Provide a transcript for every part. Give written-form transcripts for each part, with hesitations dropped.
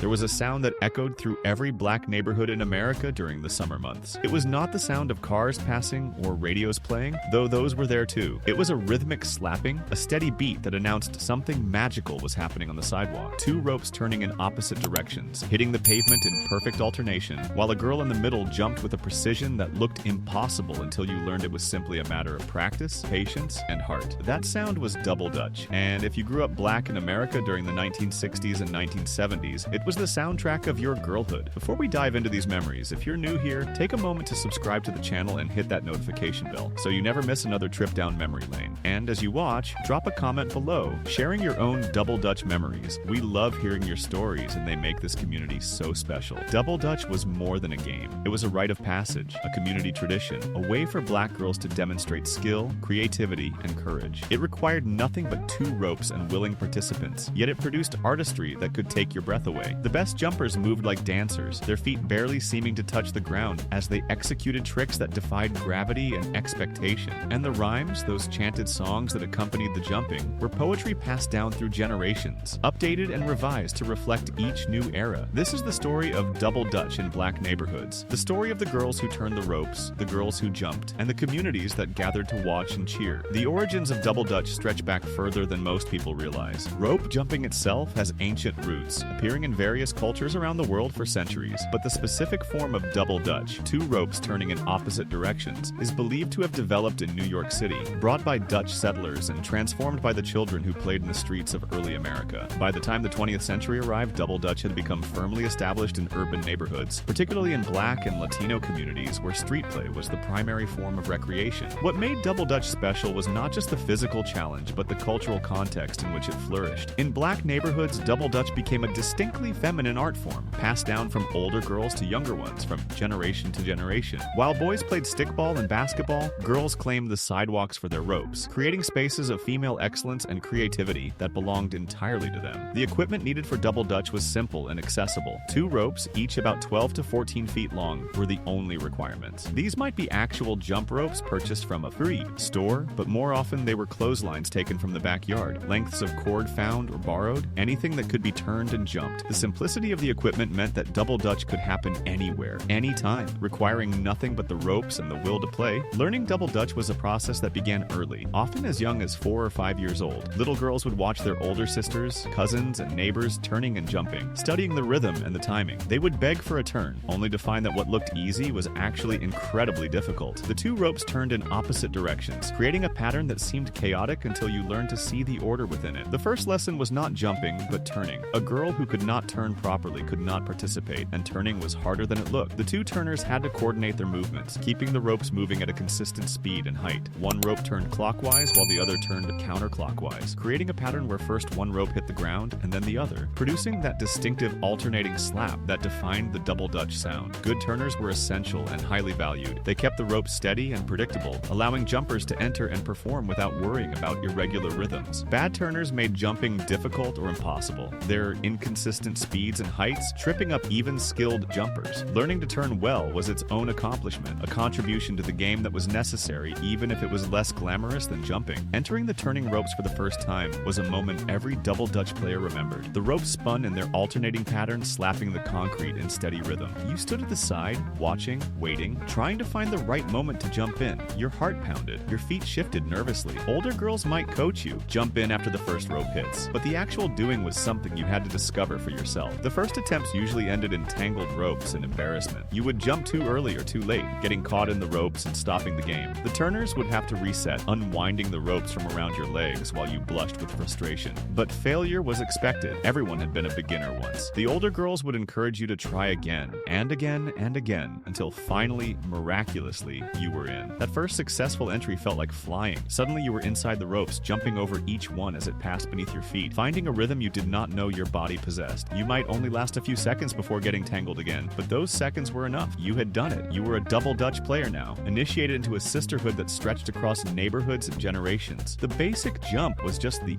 There was a sound that echoed through every black neighborhood in America during the summer months. It was not the sound of cars passing or radios playing, though those were there too. It was a rhythmic slapping, a steady beat that announced something magical was happening on the sidewalk. Two ropes turning in opposite directions, hitting the pavement in perfect alternation, while a girl in the middle jumped with a precision that looked impossible until you learned it was simply a matter of practice, patience, and heart. That sound was double Dutch, and if you grew up black in America during the 1960s and 1970s, it was the soundtrack of your girlhood. Before we dive into these memories, if you're new here, take a moment to subscribe to the channel and hit that notification bell so you never miss another trip down memory lane. And as you watch, drop a comment below, sharing your own double Dutch memories. We love hearing your stories, and they make this community so special. Double Dutch was more than a game. It was a rite of passage, a community tradition, a way for black girls to demonstrate skill, creativity, and courage. It required nothing but two ropes and willing participants, yet it produced artistry that could take your breath away. The best jumpers moved like dancers, their feet barely seeming to touch the ground as they executed tricks that defied gravity and expectation. And the rhymes, those chanted songs that accompanied the jumping, were poetry passed down through generations, updated and revised to reflect each new era. This is the story of double Dutch in black neighborhoods, the story of the girls who turned the ropes, the girls who jumped, and the communities that gathered to watch and cheer. The origins of double Dutch stretch back further than most people realize. Rope jumping itself has ancient roots, appearing in various cultures around the world for centuries, but the specific form of double Dutch, two ropes turning in opposite directions, is believed to have developed in New York City, brought by Dutch settlers and transformed by the children who played in the streets of early America. By the time the 20th century arrived, double Dutch had become firmly established in urban neighborhoods, particularly in black and Latino communities where street play was the primary form of recreation. What made double Dutch special was not just the physical challenge, but the cultural context in which it flourished. In black neighborhoods, double Dutch became a distinctly feminine art form, passed down from older girls to younger ones, from generation to generation. While boys played stickball and basketball, girls claimed the sidewalks for their ropes, creating spaces of female excellence and creativity that belonged entirely to them. The equipment needed for double Dutch was simple and accessible. Two ropes, each about 12 to 14 feet long, were the only requirements. These might be actual jump ropes purchased from a free store, but more often they were clotheslines taken from the backyard, lengths of cord found or borrowed, anything that could be turned and jumped. The simplicity of the equipment meant that double Dutch could happen anywhere, anytime, requiring nothing but the ropes and the will to play. Learning double Dutch was a process that began early, often as young as 4 or 5 years old. Little girls would watch their older sisters, cousins, and neighbors turning and jumping, studying the rhythm and the timing. They would beg for a turn, only to find that what looked easy was actually incredibly difficult. The two ropes turned in opposite directions, creating a pattern that seemed chaotic until you learned to see the order within it. The first lesson was not jumping, but turning. A girl who could not turn properly could not participate, and turning was harder than it looked. The two turners had to coordinate their movements, keeping the ropes moving at a consistent speed and height. One rope turned clockwise while the other turned counterclockwise, creating a pattern where first one rope hit the ground and then the other, producing that distinctive alternating slap that defined the double Dutch sound. Good turners were essential and highly valued. They kept the ropes steady and predictable, allowing jumpers to enter and perform without worrying about irregular rhythms. Bad turners made jumping difficult or impossible, their inconsistent speeds and heights tripping up even skilled jumpers. Learning to turn well was its own accomplishment, a contribution to the game that was necessary even if it was less glamorous than jumping. Entering the turning ropes for the first time was a moment every double Dutch player remembered. The ropes spun in their alternating pattern, slapping the concrete in steady rhythm. You stood at the side, watching, waiting, trying to find the right moment to jump in. Your heart pounded, your feet shifted nervously. Older girls might coach you, jump in after the first rope hits, but the actual doing was something you had to discover for yourself. The first attempts usually ended in tangled ropes and embarrassment. You would jump too early or too late, getting caught in the ropes and stopping the game. The turners would have to reset, unwinding the ropes from around your legs while you blushed with frustration. But failure was expected. Everyone had been a beginner once. The older girls would encourage you to try again, and again, and again, until finally, miraculously, you were in. That first successful entry felt like flying. Suddenly you were inside the ropes, jumping over each one as it passed beneath your feet, finding a rhythm you did not know your body possessed. You might only last a few seconds before getting tangled again, but those seconds were enough. You had done it. You were a double Dutch player now, initiated into a sisterhood that stretched across neighborhoods and generations. The basic jump was just the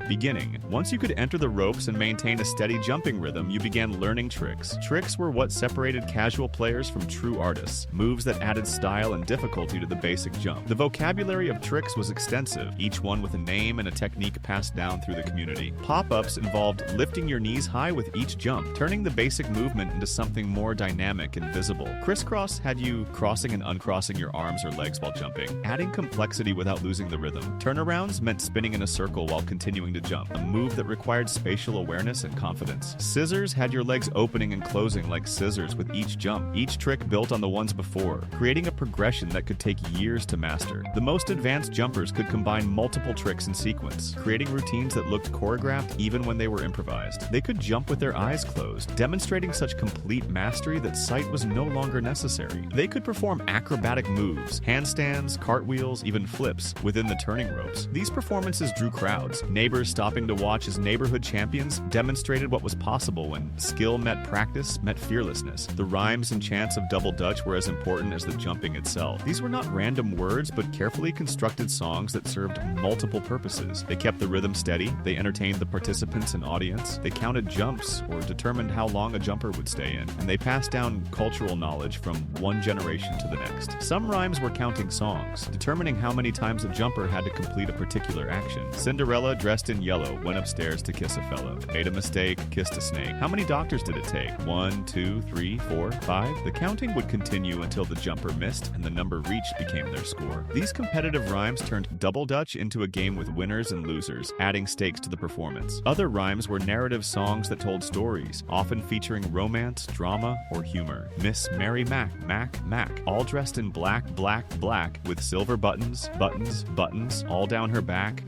beginning. Once you could enter the ropes and maintain a steady jumping rhythm, you began learning tricks. Tricks were what separated casual players from true artists, moves that added style and difficulty to the basic jump. The vocabulary of tricks was extensive, each one with a name and a technique passed down through the community. Pop-ups involved lifting your knees high with each jump, turning the basic movement into something more dynamic and visible. Crisscross had you crossing and uncrossing your arms or legs while jumping, adding complexity without losing the rhythm. Turnarounds meant spinning in a circle while continuing to jump, a move that required spatial awareness and confidence. Scissors had your legs opening and closing like scissors with each jump, each trick built on the ones before, creating a progression that could take years to master. The most advanced jumpers could combine multiple tricks in sequence, creating routines that looked choreographed even when they were improvised. They could jump with their eyes closed, demonstrating such complete mastery that sight was no longer necessary. They could perform acrobatic moves, handstands, cartwheels, even flips within the turning ropes. These performances drew crowds. Neighbors stopping to watch as neighborhood champions demonstrated what was possible when skill met practice, met fearlessness. The rhymes and chants of Double Dutch were as important as the jumping itself. These were not random words, but carefully constructed songs that served multiple purposes. They kept the rhythm steady, they entertained the participants and audience, they counted jumps or determined how long a jumper would stay in, and they passed down cultural knowledge from one generation to the next. Some rhymes were counting songs, determining how many times a jumper had to complete a particular action. Cinderella, dressed in yellow, went upstairs to kiss a fellow. Made a mistake, kissed a snake. How many doctors did it take? 1, 2, 3, 4, 5? The counting would continue until the jumper missed and the number reached became their score. These competitive rhymes turned Double Dutch into a game with winners and losers, adding stakes to the performance. Other rhymes were narrative songs that told stories, often featuring romance, drama, or humor. Miss Mary Mac, all dressed in black, with silver buttons, all down her back.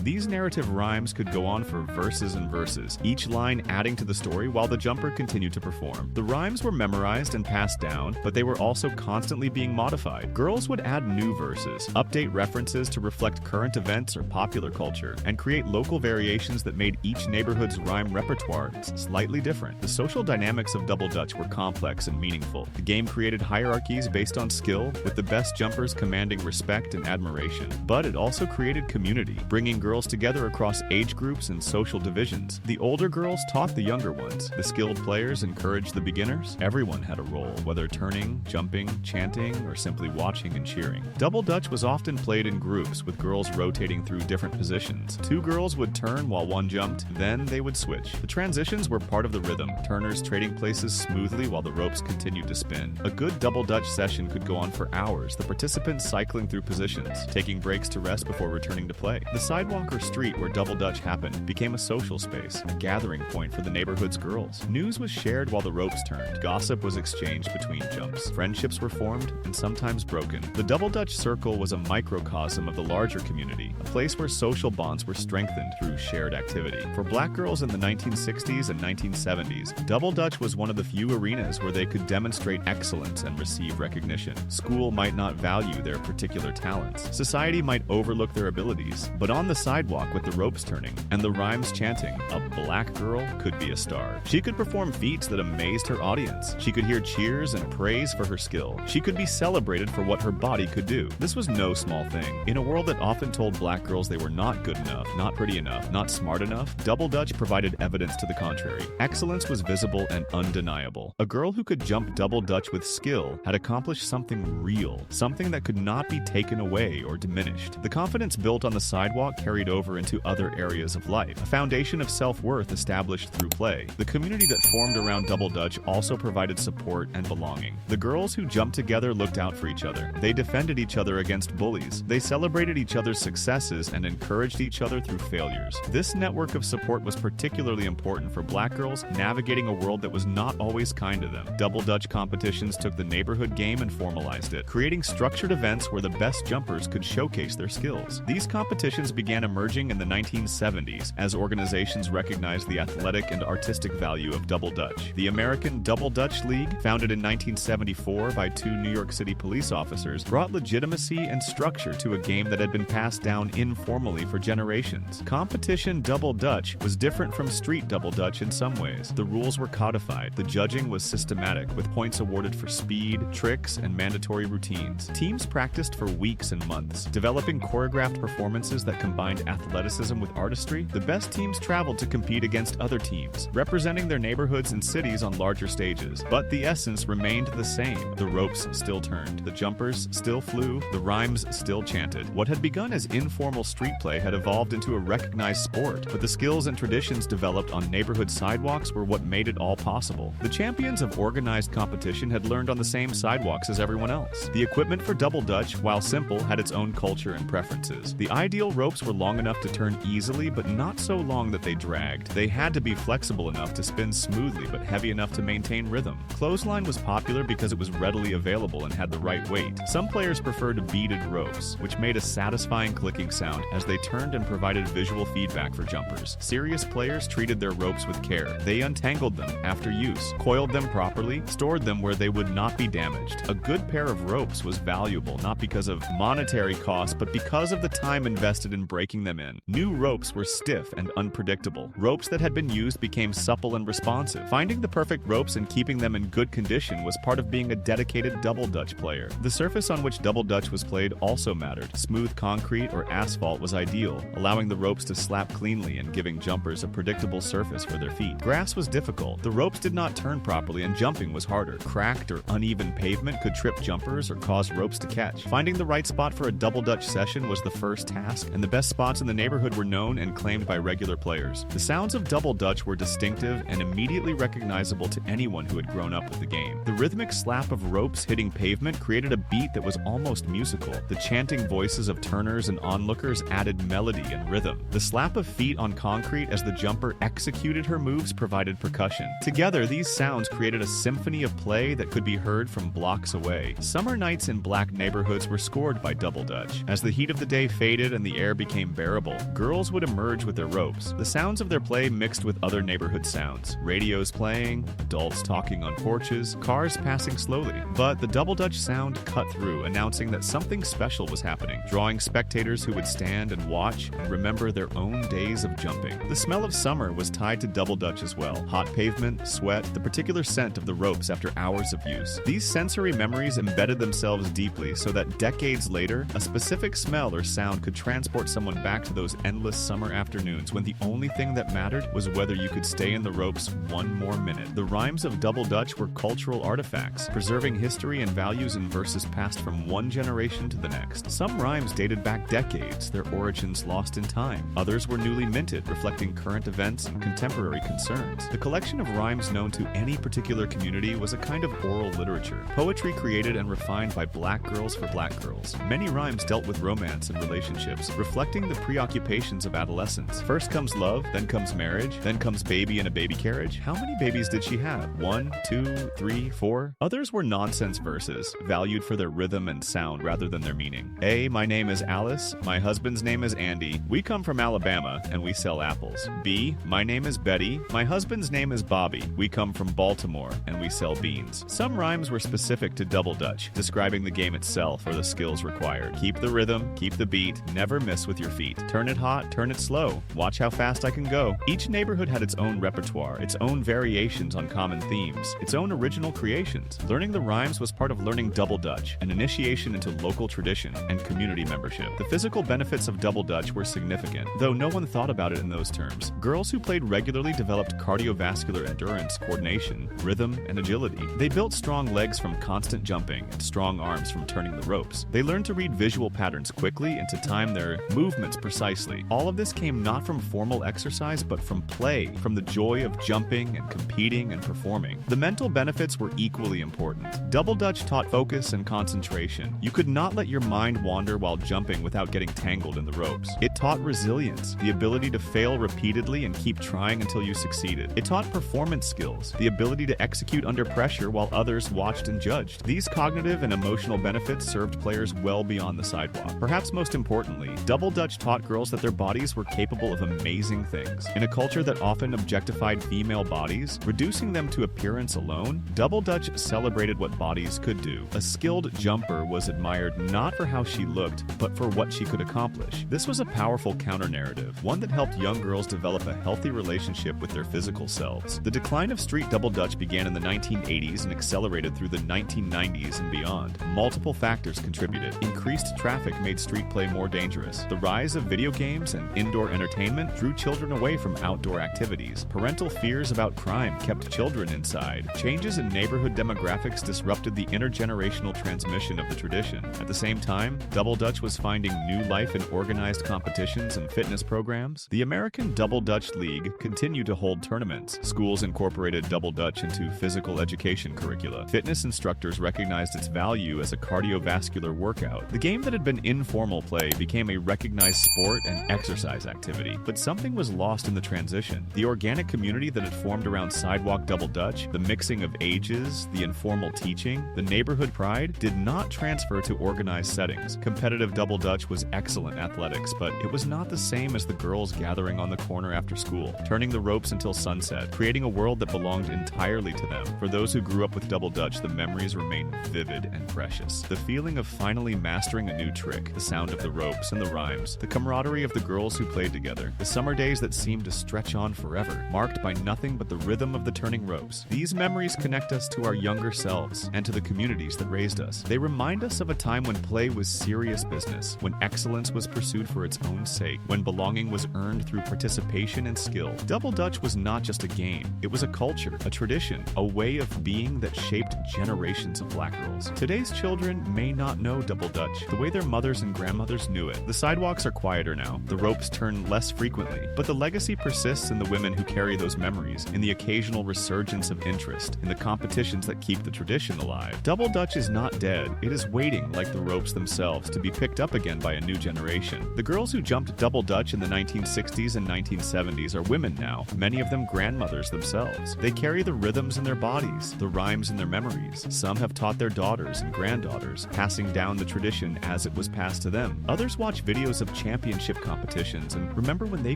These narrative rhymes could go on for verses and verses, each line adding to the story while the jumper continued to perform. The rhymes were memorized and passed down, but they were also constantly being modified. Girls would add new verses, update references to reflect current events or popular culture, and create local variations that made each neighborhood's rhyme repertoire slightly different. The social dynamics of Double Dutch were complex and meaningful. The game created hierarchies based on skill, with the best jumpers commanding respect and admiration. But it also created community, bringing girls together across age groups and social divisions. The older girls taught the younger ones. The skilled players encouraged the beginners. Everyone had a role, whether turning, jumping, chanting, or simply watching and cheering. Double Dutch was often played in groups, with girls rotating through different positions. 2 girls would turn while one jumped, then they would switch. The transitions were part of the rhythm, turners trading places smoothly while the ropes continued to spin. A good Double Dutch session could go on for hours, the participants cycling through positions, taking breaks to rest before returning to play. The sidewalk or street where Double Dutch happened became a social space, a gathering point for the neighborhood's girls. News was shared while the ropes turned. Gossip was exchanged between jumps. Friendships were formed and sometimes broken. The Double Dutch circle was a microcosm of the larger community, a place where social bonds were strengthened through shared activity. For black girls in the 1960s and 1970s, Double Dutch was one of the few arenas where they could demonstrate excellence and receive recognition. School might not value their particular talents. Society might overlook their abilities, but on the sidewalk with the ropes turning and the rhymes chanting, a black girl could be a star. She could perform feats that amazed her audience. She could hear cheers and praise for her skill. She could be celebrated for what her body could do. This was no small thing. In a world that often told black girls they were not good enough, not pretty enough, not smart enough, Double Dutch provided evidence to the contrary. Excellence was visible and undeniable. A girl who could jump Double Dutch with skill had accomplished something real, something that could not be taken away or diminished. The confidence built on the sidewalk carried over into other areas of life, a foundation of self-worth established through play. The community that formed around Double Dutch also provided support and belonging. The girls who jumped together looked out for each other. They defended each other against bullies. They celebrated each other's successes and encouraged each other through failures. This network of support was particularly important for black girls navigating a world that was not always kind to them. Double Dutch competitions took the neighborhood game and formalized it, creating structured events where the best jumpers could showcase their skills. These competitions began emerging in the 1970s as organizations recognized the athletic and artistic value of Double Dutch. The American Double Dutch League, founded in 1974 by 2 New York City police officers, brought legitimacy and structure to a game that had been passed down informally for generations. Competition Double Dutch was different from street Double Dutch in some ways. The rules were codified. The judging was systematic, with points awarded for speed, tricks, and mandatory routines. Teams practiced for weeks and months, developing choreographed performances that combined athleticism with artistry. The best teams traveled to compete against other teams, representing their neighborhoods and cities on larger stages. But the essence remained the same. The ropes still turned, the jumpers still flew, the rhymes still chanted. What had begun as informal street play had evolved into a recognized sport, but the skills and traditions developed on on neighborhood sidewalks were what made it all possible. The champions of organized competition had learned on the same sidewalks as everyone else. The equipment for double dutch, while simple, had its own culture and preferences. The ideal ropes were long enough to turn easily, but not so long that they dragged. They had to be flexible enough to spin smoothly, but heavy enough to maintain rhythm. Clothesline was popular because it was readily available and had the right weight. Some players preferred beaded ropes, which made a satisfying clicking sound as they turned and provided visual feedback for jumpers. Serious players treated their ropes with care. They untangled them after use, coiled them properly, stored them where they would not be damaged. A good pair of ropes was valuable not because of monetary cost, but because of the time invested in breaking them in. New ropes were stiff and unpredictable. Ropes that had been used became supple and responsive. Finding the perfect ropes and keeping them in good condition was part of being a dedicated double dutch player. The surface on which double dutch was played also mattered. Smooth concrete or asphalt was ideal, allowing the ropes to slap cleanly and giving jumpers a predictable surface for their feet. Grass was difficult. The ropes did not turn properly and jumping was harder. Cracked or uneven pavement could trip jumpers or cause ropes to catch. Finding the right spot for a double dutch session was the first task, and the best spots in the neighborhood were known and claimed by regular players. The sounds of double dutch were distinctive and immediately recognizable to anyone who had grown up with the game. The rhythmic slap of ropes hitting pavement created a beat that was almost musical. The chanting voices of turners and onlookers added melody and rhythm. The slap of feet on concrete as the jumper executed her moves provided percussion. Together, these sounds created a symphony of play that could be heard from blocks away. Summer nights in black neighborhoods were scored by double dutch. As the heat of the day faded and the air became bearable, girls would emerge with their ropes. The sounds of their play mixed with other neighborhood sounds. Radios playing, adults talking on porches, cars passing slowly. But the double dutch sound cut through, announcing that something special was happening, drawing spectators who would stand and watch and remember their own days of jumping. The smell of summer was tied to double dutch as well. Hot pavement, sweat, the particular scent of the ropes after hours of use. These sensory memories embedded themselves deeply so that decades later, a specific smell or sound could transport someone back to those endless summer afternoons when the only thing that mattered was whether you could stay in the ropes one more minute. The rhymes of double dutch were cultural artifacts, preserving history and values in verses passed from one generation to the next. Some rhymes dated back decades, their origins lost in time. Others were newly minted, reflecting current events and contemporary concerns. The collection of rhymes known to any particular community was a kind of oral literature, poetry created and refined by black girls for black girls. Many rhymes dealt with romance and relationships, reflecting the preoccupations of adolescence. First comes love, then comes marriage, then comes baby in a baby carriage. How many babies did she have? 1, 2, 3, 4? Others were nonsense verses, valued for their rhythm and sound rather than their meaning. A, my name is Alice, my husband's name is Andy, we come from Alabama and we sell apples. B, my name is Betty, my husband's name is Bobby, we come from Baltimore and we sell beans. Some rhymes were specific to double dutch, describing the game itself or the skills required. Keep the rhythm, keep the beat, never miss with your feet. Turn it hot, turn it slow, watch how fast I can go. Each neighborhood had its own repertoire, its own variations on common themes, its own original creations. Learning the rhymes was part of learning double dutch, an initiation into local tradition and community membership. The physical benefits of double dutch were significant, though no one thought about it in those terms. Girls who played regularly developed cardiovascular endurance, coordination, rhythm, and agility. They built strong legs from constant jumping and strong arms from turning the ropes. They learned to read visual patterns quickly and to time their movements precisely. All of this came not from formal exercise, but from play, from the joy of jumping and competing and performing. The mental benefits were equally important. Double dutch taught focus and concentration. You could not let your mind wander while jumping without getting tangled in the ropes. It taught resilience, the ability to fail repeatedly and keep trying until you succeeded. It taught performance skills, the ability to execute under pressure while others watched and judged. These cognitive and emotional benefits served players well beyond the sidewalk. Perhaps most importantly, double dutch taught girls that their bodies were capable of amazing things. In a culture that often objectified female bodies, reducing them to appearance alone, double dutch celebrated what bodies could do. A skilled jumper was admired not for how she looked, but for what she could accomplish. This was a powerful counter-narrative, one that helped young girls develop a healthy relationship with their physical selves. The decline of street double dutch began in the 1980s and accelerated through the 1990s and beyond. Multiple factors contributed. Increased traffic made street play more dangerous. The rise of video games and indoor entertainment drew children away from outdoor activities. Parental fears about crime kept children inside. Changes in neighborhood demographics disrupted the intergenerational transmission of the tradition. At the same time, double dutch was finding new life in organized competition. competitions and fitness programs, the American Double Dutch League continued to hold tournaments. Schools incorporated Double Dutch into physical education curricula. Fitness instructors recognized its value as a cardiovascular workout. The game that had been informal play became a recognized sport and exercise activity. But something was lost in the transition. The organic community that had formed around sidewalk Double Dutch, the mixing of ages, the informal teaching, the neighborhood pride, did not transfer to organized settings. Competitive Double Dutch was excellent athletics, but it was not the same as the girls gathering on the corner after school, turning the ropes until sunset, creating a world that belonged entirely to them. For those who grew up with Double Dutch, the memories remain vivid and precious. The feeling of finally mastering a new trick, the sound of the ropes and the rhymes, the camaraderie of the girls who played together, the summer days that seemed to stretch on forever, marked by nothing but the rhythm of the turning ropes. These memories connect us to our younger selves and to the communities that raised us. They remind us of a time when play was serious business, when excellence was pursued for its own sake, when belonging was earned through participation and skill. Double Dutch was not just a game, it was a culture, a tradition, a way of being that shaped generations of black girls. Today's children may not know Double Dutch the way their mothers and grandmothers knew it. The sidewalks are quieter now, the ropes turn less frequently, but the legacy persists in the women who carry those memories, in the occasional resurgence of interest, in the competitions that keep the tradition alive. Double Dutch is not dead, it is waiting, like the ropes themselves, to be picked up again by a new generation. The girls who jumped Double Dutch in the 1960s and 1970s are women now, many of them grandmothers themselves. They carry the rhythms in their bodies, the rhymes in their memories. Some have taught their daughters and granddaughters, passing down the tradition as it was passed to them. Others watch videos of championship competitions and remember when they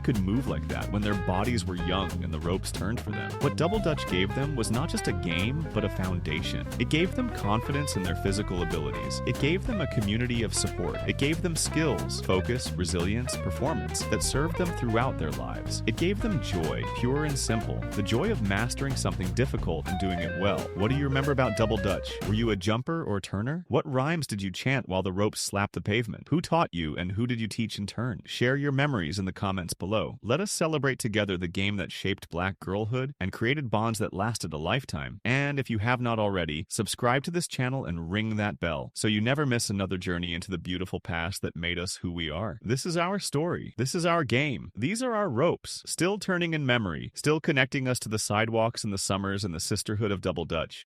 could move like that, when their bodies were young and the ropes turned for them. What Double Dutch gave them was not just a game, but a foundation. It gave them confidence in their physical abilities. It gave them a community of support. It gave them skills, focus, resilience, performance that served them throughout their lives. It gave them joy, pure and simple, the joy of mastering something difficult and doing it well. What do you remember about Double Dutch? Were you a jumper or turner? What rhymes did you chant while the ropes slapped the pavement? Who taught you and who did you teach in turn? Share your memories in the comments below. Let us celebrate together the game that shaped black girlhood and created bonds that lasted a lifetime. And if you have not already, subscribe to this channel and ring that bell so you never miss another journey into the beautiful past that made us who we are. This is our story. This is our game. These are our ropes, still turning in memory, still connecting us to the sidewalks and the summers and the sisterhood of Double Dutch.